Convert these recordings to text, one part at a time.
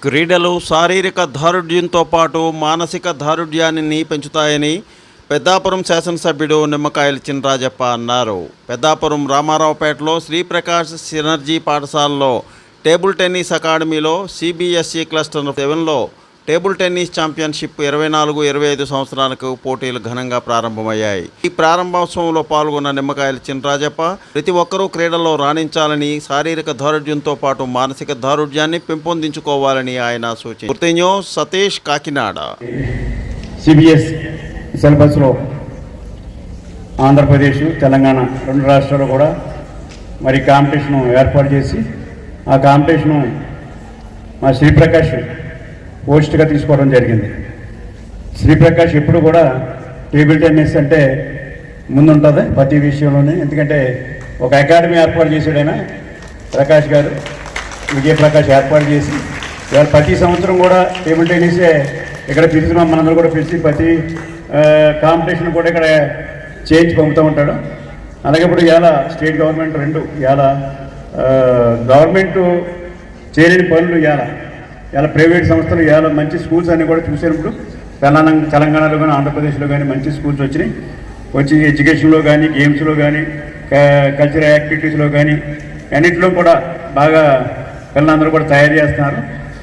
క్రీడలు శారీరక దారుఢ్యంతో పాటు మానసిక దారుఢ్యాన్ని పెంచుతాయని పెద్దాపురం శాసనసభ్యుడు నిమ్మకాయల చినరాజప్ప అన్నారు. పెద్దాపురం రామారావుపేటలో శ్రీప్రకాష్ సినర్జీ పాఠశాలలో టేబుల్ టెన్నిస్ అకాడమీలో సిబిఎస్ఈ క్లస్టర్ 7లో టేబుల్ టెన్నిస్ ఛాంపియన్షిప్ 24-25 సంవత్సరాలకు పోటీలు ఘనంగా ప్రారంభమయ్యాయి. ఈ ప్రారంభోత్సవంలో పాల్గొన్న నిమ్మకాయల చినరాజప్ప ప్రతి ఒక్కరూ క్రీడల్లో రాణించాలని, శారీరక దారుఢ్యంతో పాటు మానసిక దారుఢ్యాన్ని పెంపొందించుకోవాలని ఆయన సూచించారు. సతీష్, కాకినాడ. సిబిఎస్ సిలబస్లో ఆంధ్రప్రదేశ్, తెలంగాణ రెండు రాష్ట్రాలు కూడా మరి కాంపిటీషను ఏర్పాటు చేసి ఆ కాంపిటీషను మా శ్రీప్రకాష్ పోస్ట్గా తీసుకోవడం జరిగింది. శ్రీప్రకాష్ ఎప్పుడు కూడా టేబుల్ టెన్నిస్ అంటే ముందుంటుంది ప్రతి విషయంలోనే. ఎందుకంటే ఒక అకాడమీ ఏర్పాటు చేశాడు ఆయన, ప్రకాష్ గారు, విజయప్రకాష్ ఏర్పాటు చేసి ఇవాళ ప్రతి సంవత్సరం కూడా టేబుల్ టెన్నిసే ఇక్కడ పిలిచి మనందరూ కూడా పిలిచి ప్రతి కాంపిటీషన్ కూడా ఇక్కడ చేయించి పంపుతూ ఉంటాడు. అలాగే ఇప్పుడు ఇవాళ స్టేట్ గవర్నమెంట్ ఇవాళ గవర్నమెంట్ చేయలేని పనులు ఇవాళ ప్రైవేట్ సంస్థలు ఇవాళ మంచి స్కూల్స్ అన్నీ కూడా చూసినప్పుడు తెలంగాణలో కానీ ఆంధ్రప్రదేశ్లో కానీ మంచి స్కూల్స్ వచ్చి ఎడ్యుకేషన్లో కానీ, గేమ్స్లో కానీ, కల్చరల్ యాక్టివిటీస్లో కానీ అన్నింటిలో కూడా బాగా పిల్లలందరూ కూడా తయారు చేస్తున్నారు.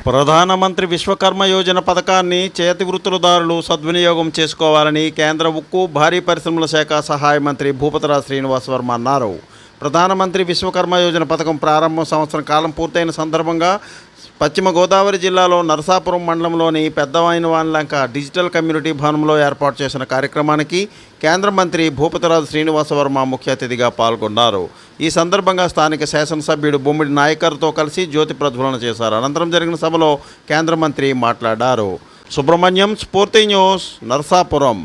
ప్రధానమంత్రి విశ్వకర్మ యోజన పథకాన్ని చేతి వృత్తులదారులు సద్వినియోగం చేసుకోవాలని కేంద్ర ఉక్కు, భారీ పరిశ్రమల శాఖ సహాయ మంత్రి భూపతిరాజు శ్రీనివాస్ వర్మ అన్నారు. ప్రధానమంత్రి విశ్వకర్మ యోజన పథకం ప్రారంభం సంవత్సరం కాలం పూర్తయిన సందర్భంగా పశ్చిమ గోదావరి జిల్లాలో నరసాపురం మండలంలోని పెద్దవాయినవాన్లంక డిజిటల్ కమ్యూనిటీ భవనంలో ఏర్పాటు చేసిన కార్యక్రమానికి కేంద్ర మంత్రి భూపతిరాజు శ్రీనివాస వర్మ ముఖ్య అతిథిగా పాల్గొన్నారు. ఈ సందర్భంగా స్థానిక శాసనసభ్యుడు బొమ్మిడి నాయకర్తో కలిసి జ్యోతి ప్రజ్వలన చేశారు. అనంతరం జరిగిన సభలో కేంద్ర మంత్రి మాట్లాడారు. సుబ్రహ్మణ్యం, స్ఫూర్తి న్యూస్, నరసాపురం.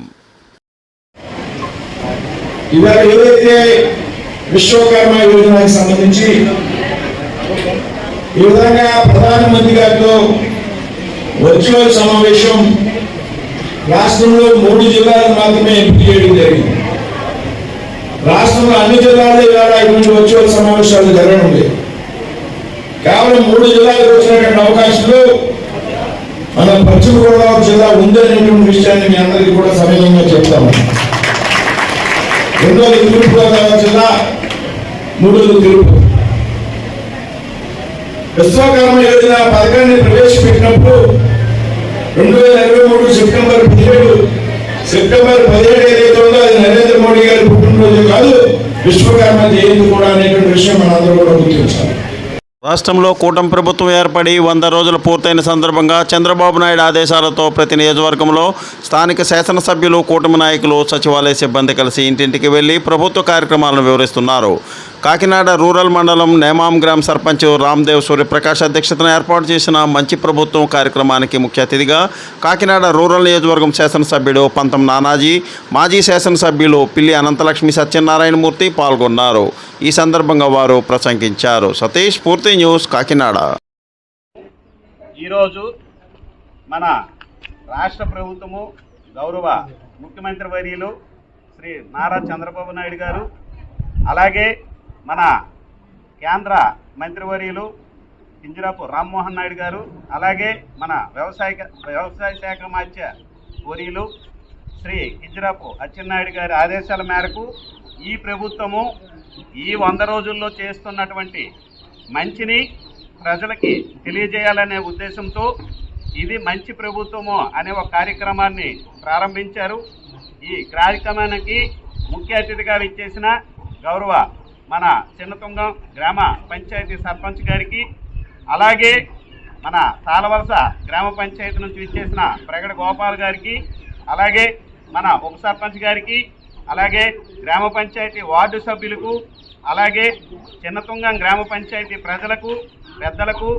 విశ్వకర్మ యోజనకు సంబంధించి ఈ విధంగా ప్రధానమంత్రి గారితో వర్చువల్ సమావేశం రాష్ట్రంలో 3 జిల్లాలకు మాత్రమే ఎంపిక చేయడం జరిగింది. రాష్ట్రంలో అన్ని జిల్లాల్లో ఇవాళ ఇటువంటి వర్చువల్ సమావేశాలు జరగడం లేదు. కేవలం 3 జిల్లాలకు వచ్చినటువంటి అవకాశంలో మన పశ్చిమ గోదావరి జిల్లా ఉందనేటువంటి విషయాన్ని మీ అందరికీ కూడా సమయంగా చెప్తాము. రెండోది తూర్పుగోదావరి జిల్లా, మూడోది తిరుపతి. విశ్వకర్మ యోజన పథకాన్ని ప్రవేశపెట్టినప్పుడు 2023 సెప్టెంబర్ 17 ఏదైతే ఉందో అది నరేంద్ర మోడీ గారి పుట్టినరోజు కాదు, విశ్వకర్మ జయంతి కూడా అనేటువంటి విషయం మనందరూ కూడా గుర్తించాలి. రాష్ట్రంలో కూటమి ప్రభుత్వం ఏర్పడి 100 రోజులు పూర్తయిన సందర్భంగా చంద్రబాబు నాయుడు ఆదేశాలతో ప్రతి నియోజకవర్గంలో స్థానిక శాసనసభ్యులు, కూటమి నాయకులు, సచివాలయ సిబ్బంది కలిసి ఇంటింటికి వెళ్లి ప్రభుత్వ కార్యక్రమాలను వివరిస్తున్నారు. కాకినాడ రూరల్ మండలం నేమాం గ్రామ సర్పంచ్ రామ్దేవ్ సూర్యప్రకాష్ అధ్యక్షతన ఏర్పాటు చేసిన మంచి ప్రభుత్వం కార్యక్రమానికి ముఖ్య అతిథిగా కాకినాడ రూరల్ నియోజకవర్గం శాసనసభ్యుడు పంతం నానాజీ, మాజీ శాసనసభ్యులు పిల్లి అనంతలక్ష్మి సత్యనారాయణమూర్తి పాల్గొన్నారు. ఈ సందర్భంగా వారు ప్రసంగించారు. సతీష్, పూర్తి న్యూస్, కాకినాడ. ఈరోజు మన రాష్ట్ర ప్రభుత్వము గౌరవ ముఖ్యమంత్రి వర్యులు శ్రీ నారా చంద్రబాబు నాయుడు గారు, అలాగే మన కేంద్ర మంత్రివర్యులు కింజరాపు రామ్మోహన్ నాయుడు గారు, అలాగే మన వ్యవసాయ శాఖ మాత్య వర్యులు శ్రీ కింజరాపు అచ్చెన్నాయుడు గారి ఆదేశాల మేరకు ఈ ప్రభుత్వము ఈ 100 రోజుల్లో చేస్తున్నటువంటి మంచిని ప్రజలకి తెలియజేయాలనే ఉద్దేశంతో ఇది మంచి ప్రభుత్వము అనే ఒక కార్యక్రమాన్ని ప్రారంభించారు. ఈ కార్యక్రమానికి ముఖ్య అతిథిగా విచ్చేసిన గౌరవ మన చిన్నతుంగం గ్రామ పంచాయతీ సర్పంచ్ గారికి, అలాగే మన తాళవలస గ్రామ పంచాయతీ నుంచి విచ్చేసిన ప్రగడ గోపాల్ గారికి, అలాగే మన ఉప సర్పంచ్ గారికి, అలాగే గ్రామ పంచాయతీ వార్డు సభ్యులకు, అలాగే చిన్నతుంగం గ్రామ పంచాయతీ ప్రజలకు, పెద్దలకు.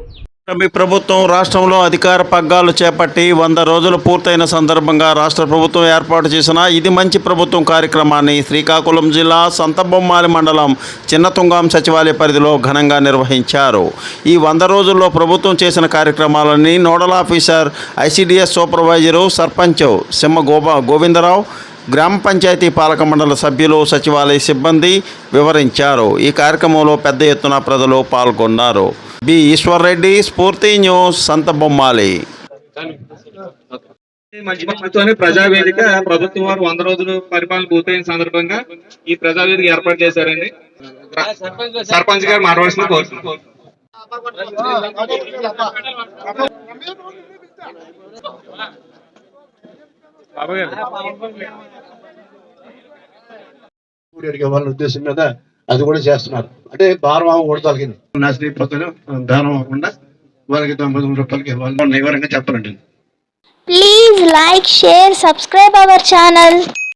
ప్రభుత్వం రాష్ట్రంలో అధికార పగ్గాలు చేపట్టి 100 రోజులు పూర్తయిన సందర్భంగా రాష్ట్ర ప్రభుత్వం ఏర్పాటు చేసిన ఇది మంచి ప్రభుత్వం కార్యక్రమాన్ని శ్రీకాకుళం జిల్లా సంతబొమ్మాలి మండలం చిన్నతుంగం సచివాలయ పరిధిలో ఘనంగా నిర్వహించారు. ఈ 100 రోజుల్లో ప్రభుత్వం చేసిన కార్యక్రమాలని nodal officer, ICDS supervisor, sarpanch Simha Govindarao, గ్రామ పంచాయతీ పాలక మండలి సభ్యులు, సచివాలయ సిబ్బంది వివరించారు. ఈ కార్యక్రమంలో పెద్ద ఎత్తున ప్రజలు పాల్గొన్నారు. బి ఈశ్వర్రెడ్డి, స్ఫూర్తి న్యూస్, సంతబొమ్మాలి. మంచి మనసుతోనే ప్రజావేదిక ప్రభుత్వం వారు 100 రోజులు పరిపాలన పూర్తయిన సందర్భంగా ఈ ప్రజావేదిక ఏర్పాటు చేశారండి. సర్పంచ్ గారు మాట్లాడాల్సిన కోరుతున్నాను. అడిగే వాళ్ళ ఉద్దేశం మీద అది కూడా చేస్తున్నారు. అంటే భారం అవ్వకూడదు, నష్టపోతాను దానం అవ్వకుండా వాళ్ళకి 90 రూపాయలకి ఇవ్వాలి వివరంగా చెప్పాలండి. Please like, share, subscribe our channel.